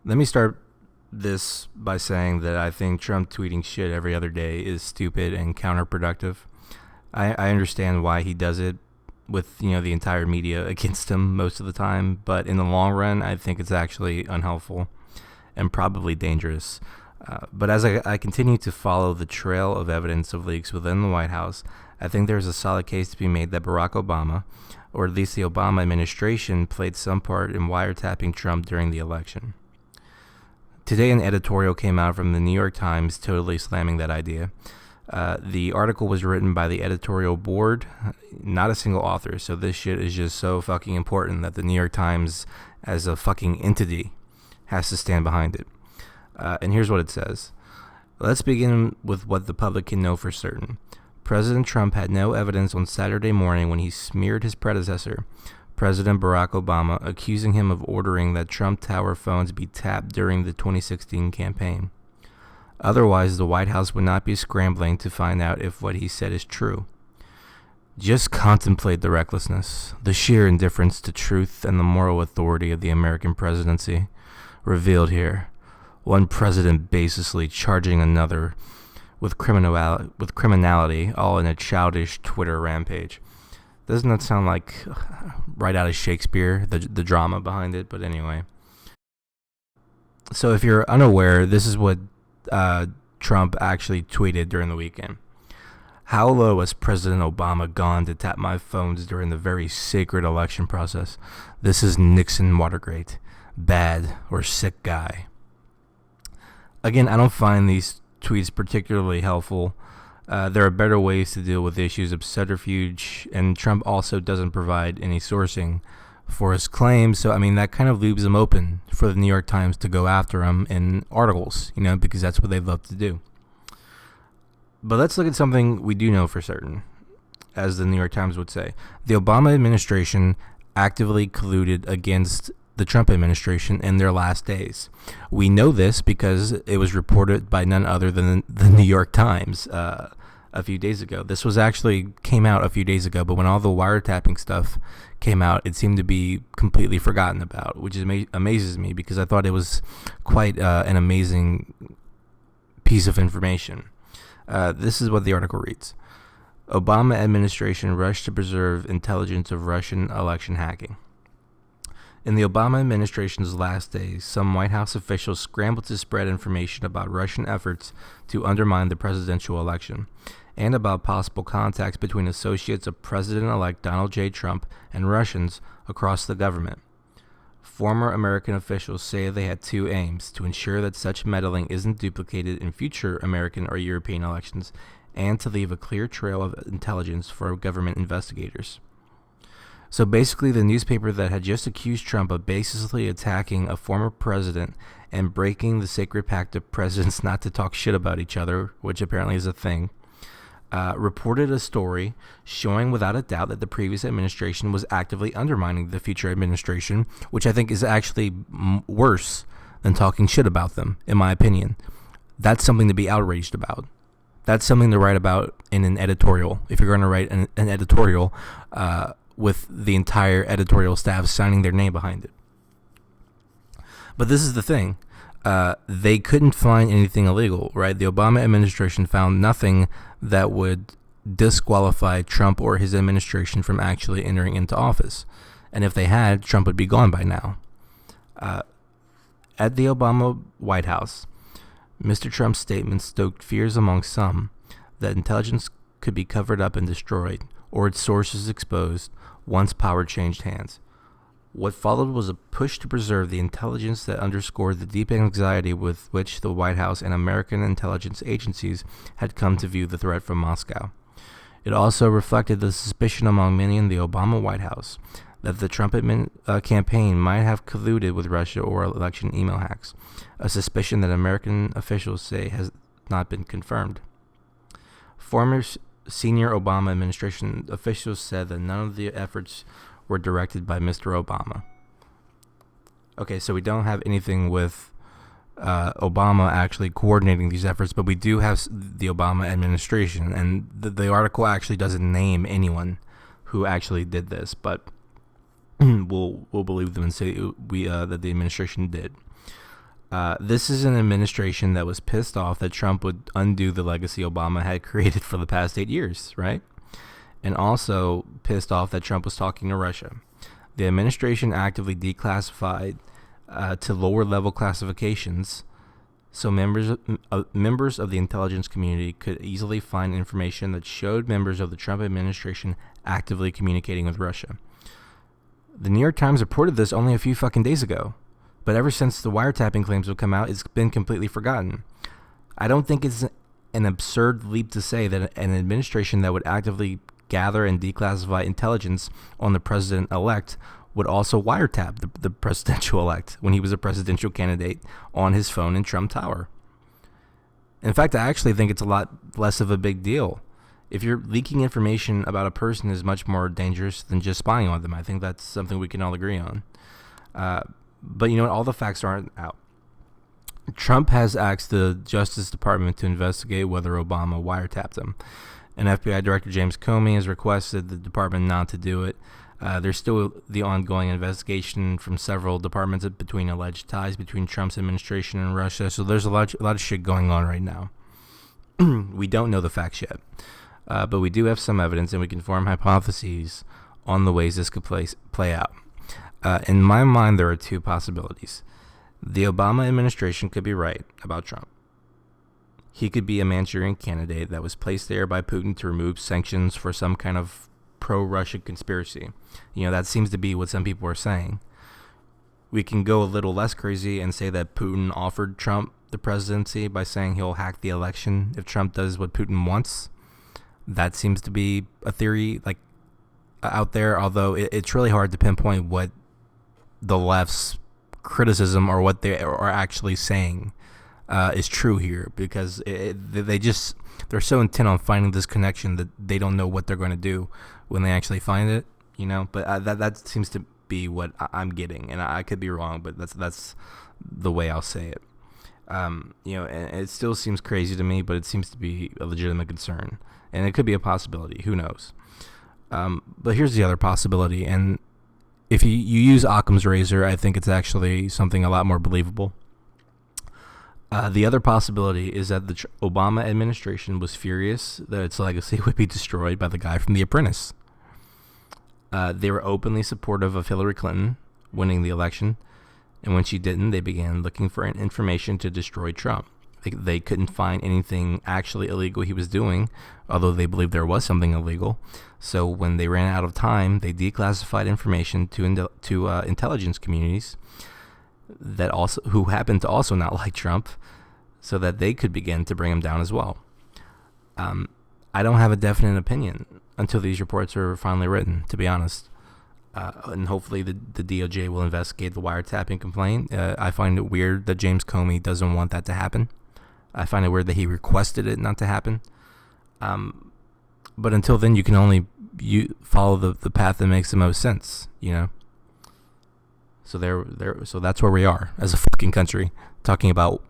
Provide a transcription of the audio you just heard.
Let me start this by saying that I think Trump tweeting shit every other day is stupid and counterproductive. I understand why he does it with the entire media against him most of the time, but in the long run, I think it's actually unhelpful and probably dangerous. But as I continue to follow the trail of evidence of leaks within the White House, I think there's a solid case to be made that Barack Obama, or at least the Obama administration, played some part in wiretapping Trump during the election. Today, an editorial came out from the New York Times totally slamming that idea. The article was written by the editorial board, not a single author, so this shit is just so fucking important that the New York Times, as a fucking entity, has to stand behind it. And here's what it says. Let's begin with what the public can know for certain. President Trump had no evidence on Saturday morning when he smeared his predecessor, President Barack Obama, accusing him of ordering that Trump Tower phones be tapped during the 2016 campaign. Otherwise, the White House would not be scrambling to find out if what he said is true. Just contemplate the recklessness, the sheer indifference to truth and the moral authority of the American presidency, revealed here. One president baselessly charging another with criminality, all in a childish Twitter rampage. Doesn't that sound like right out of Shakespeare, the drama behind it? But anyway. So if you're unaware, this is what Trump actually tweeted during the weekend. How low has President Obama gone to tap my phones during the very sacred election process? This is Nixon Watergate. Bad or sick guy. Again, I don't find these tweets particularly helpful. There are better ways to deal with issues of subterfuge, and Trump also doesn't provide any sourcing for his claims, so that kind of leaves him open for the New York Times to go after him in articles, because that's what they love to do. But let's look at something we do know for certain, as the New York Times would say. The Obama administration actively colluded against the Trump administration in their last days. We know this because it was reported by none other than the New York Times a few days ago. This came out a few days ago, but when all the wiretapping stuff came out, it seemed to be completely forgotten about, which amazes me because I thought it was quite an amazing piece of information. This is what the article reads. Obama administration rushed to preserve intelligence of Russian election hacking. In the Obama administration's last days, some White House officials scrambled to spread information about Russian efforts to undermine the presidential election, and about possible contacts between associates of President-elect Donald J. Trump and Russians across the government. Former American officials say they had two aims: to ensure that such meddling isn't duplicated in future American or European elections, and to leave a clear trail of intelligence for government investigators. So basically, the newspaper that had just accused Trump of baselessly attacking a former president and breaking the sacred pact of presidents not to talk shit about each other, which apparently is a thing, reported a story showing without a doubt that the previous administration was actively undermining the future administration, which I think is actually worse than talking shit about them, in my opinion. That's something to be outraged about. That's something to write about in an editorial, if you're going to write an editorial with the entire editorial staff signing their name behind it. But this is the thing. They couldn't find anything illegal, right? The Obama administration found nothing that would disqualify Trump or his administration from actually entering into office. And if they had, Trump would be gone by now. At the Obama White House, Mr. Trump's statement stoked fears among some that intelligence could be covered up and destroyed, or its sources exposed, once power changed hands. What followed was a push to preserve the intelligence that underscored the deep anxiety with which the White House and American intelligence agencies had come to view the threat from Moscow. It also reflected the suspicion among many in the Obama White House that the Trump campaign might have colluded with Russia or election email hacks, a suspicion that American officials say has not been confirmed. Former senior Obama administration officials said that none of the efforts were directed by Mr. Obama. Okay, so we don't have anything with Obama actually coordinating these efforts, but we do have the Obama administration, and the article actually doesn't name anyone who actually did this, but we'll believe them and say that the administration did. This is an administration that was pissed off that Trump would undo the legacy Obama had created for the past 8 years, right? And also pissed off that Trump was talking to Russia. The administration actively declassified to lower level classifications, so members of the intelligence community could easily find information that showed members of the Trump administration actively communicating with Russia. The New York Times reported this only a few fucking days ago, but ever since the wiretapping claims have come out, it's been completely forgotten. I don't think it's an absurd leap to say that an administration that would actively gather and declassify intelligence on the president-elect would also wiretap the presidential-elect when he was a presidential candidate on his phone in Trump Tower. In fact, I actually think it's a lot less of a big deal. If you're leaking information about a person is much more dangerous than just spying on them. I think that's something we can all agree on. But you know what? All the facts aren't out. Trump has asked the Justice Department to investigate whether Obama wiretapped him. And FBI Director James Comey has requested the department not to do it. There's still the ongoing investigation from several departments between alleged ties between Trump's administration and Russia. So there's a lot of shit going on right now. We don't know the facts yet, but we do have some evidence, and we can form hypotheses on the ways this could play out. In my mind, there are two possibilities. The Obama administration could be right about Trump. He could be a Manchurian candidate that was placed there by Putin to remove sanctions for some kind of pro-Russian conspiracy. You know, that seems to be what some people are saying. We can go a little less crazy and say that Putin offered Trump the presidency by saying he'll hack the election if Trump does what Putin wants. That seems to be a theory out there, although it's really hard to pinpoint what the left's criticism or what they are actually saying is true here, because they're so intent on finding this connection that they don't know what they're going to do when they actually find it, you know. But that seems to be what I'm getting, and I could be wrong, but that's the way I'll say it. You know, and it still seems crazy to me, but it seems to be a legitimate concern, and it could be a possibility. Who knows? But here's the other possibility, and if you use Occam's razor, I think it's actually something a lot more believable. The other possibility is that the Obama administration was furious that its legacy would be destroyed by the guy from The Apprentice. They were openly supportive of Hillary Clinton winning the election, and when she didn't, they began looking for information to destroy Trump. They couldn't find anything actually illegal he was doing, although they believed there was something illegal. So when they ran out of time, they declassified information to intelligence communities who happened to also not like Trump, so that they could begin to bring him down as well. I don't have a definite opinion until these reports are finally written, to be honest. And hopefully the DOJ will investigate the wiretapping complaint. I find it weird that James Comey doesn't want that to happen. I find it weird that he requested it not to happen. But until then, you can only follow the path that makes the most sense, you know? So so that's where we are as a fucking country, talking about